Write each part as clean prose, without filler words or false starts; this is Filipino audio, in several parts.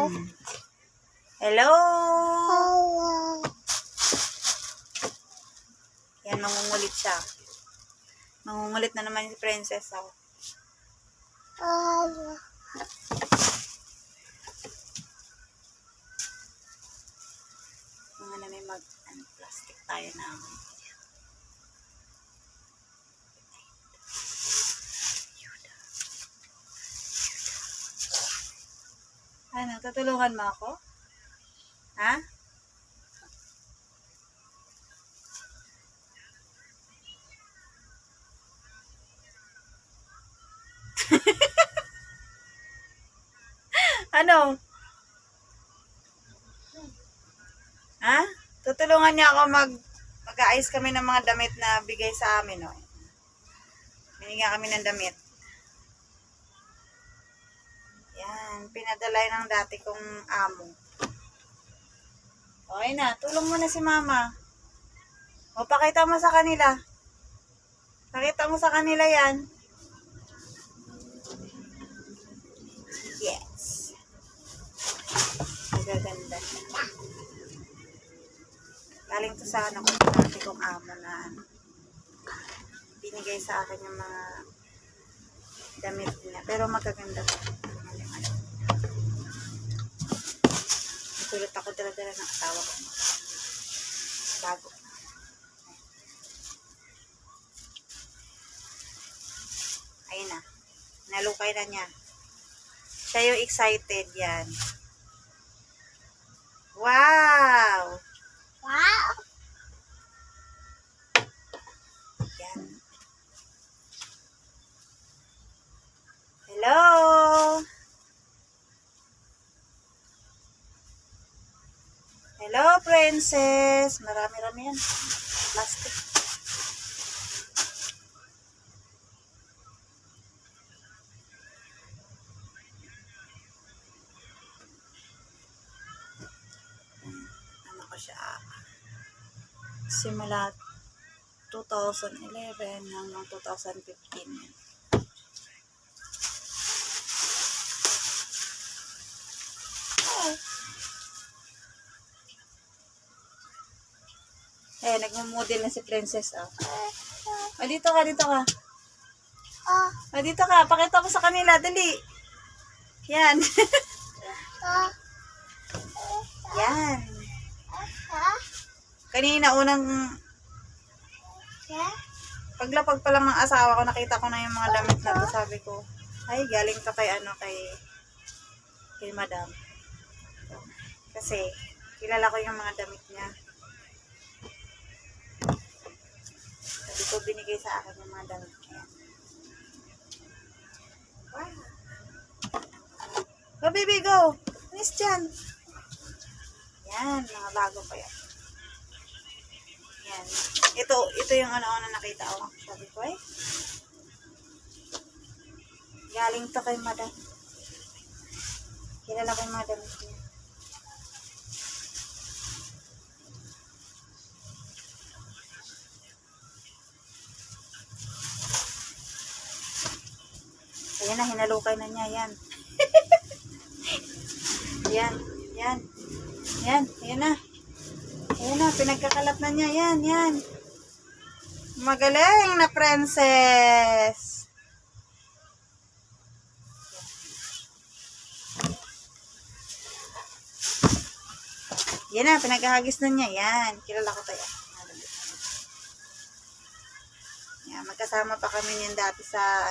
Hello. Yan, mangungulit siya. Mangungulit na naman si Princess. Oh. Mga na may plastic tayo na. Ano, tutulungan mo ako? Ha? Ano? Ha? Tutulungan niya ako mag-aayos kami ng mga damit na bigay sa amin, oh. Binigyan kami ng damit. Yan, pinadalay ng dati kong amo. Okay na, tulong mo na si mama. O, pakita mo sa kanila. Pakita mo sa kanila yan. Yes. Magaganda siya. Galing to sa dati kong amo na binigay sa akin yung mga damit niya. Pero magaganda to. Tulot ako dala-dala ng asawa ko. Bago. Ayun na. Nalukay na niya. Siya yung excited yan. Wow! Wow! Yan. Hello! Hello, Princess! Marami-rami yan. Plastic. Ano ko siya? Simula 2011 hanggang 2015. Eh, nagmamodel na si Princess, oh. O, dito ka, dito ka. O, dito ka. Pakita mo sa kanila. Dali. Yan. Yan. Kanina, unang paglapag pa lang ng asawa ko, nakita ko na yung mga damit na to. Sabi ko, ay, galing to kay, kay madam. Kasi, kilala ko yung mga damit niya. Sabi ko, binigay sa akin yung mga damit niya. Wow. Go, baby, go. Anis dyan. Yan, mga bago pa yan. Yan. Ito yung ano na nakita ko. Sabi ko, eh. Galing to kay madam. Kilala ko yung mga damit niya. Ayan na, hinalukay na niya. Yan. Yan. Yan. Yan. Ayan na. Ayan na, pinagkakalat na niya. Yan. Yan. Magaling na Princess. Yan na, pinagkahagis na niya. Yan. Kilala ko tayo. Yan, magkasama pa kami niyan dati sa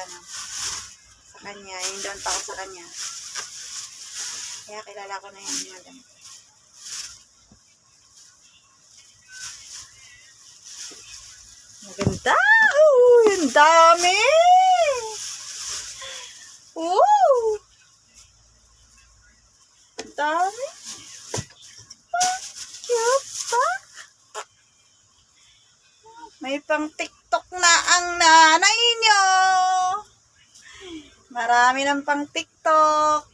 kanya, yung doon pa ako sa kanya. Kaya kilala ko na yung mga damit. Maganda! Oh, yung dami! Oh! Dami! Cute pa! May pang TikTok na ang nanay nyo! Marami ng pang TikTok.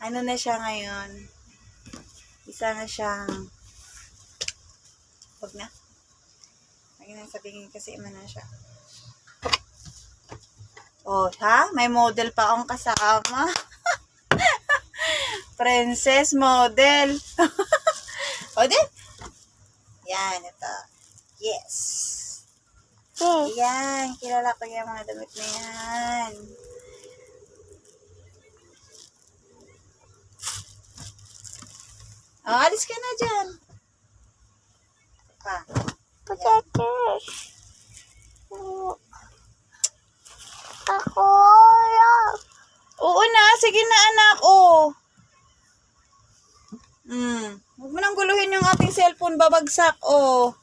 Ano na siya ngayon? Isa na siyang wag na. Lagi na sabihin kasi na siya. Oh, ha? May model pa akong kasama. Princess model. O, di? Yan, ito. Yes. Yan, kilala ko yung mga damit na yan. Oh, alis ka na dyan. Pa. Patatas. Ako lang. Oo na, sige na anak, oh. Huwag mo nang guluhin yung ating cellphone, babagsak, oh.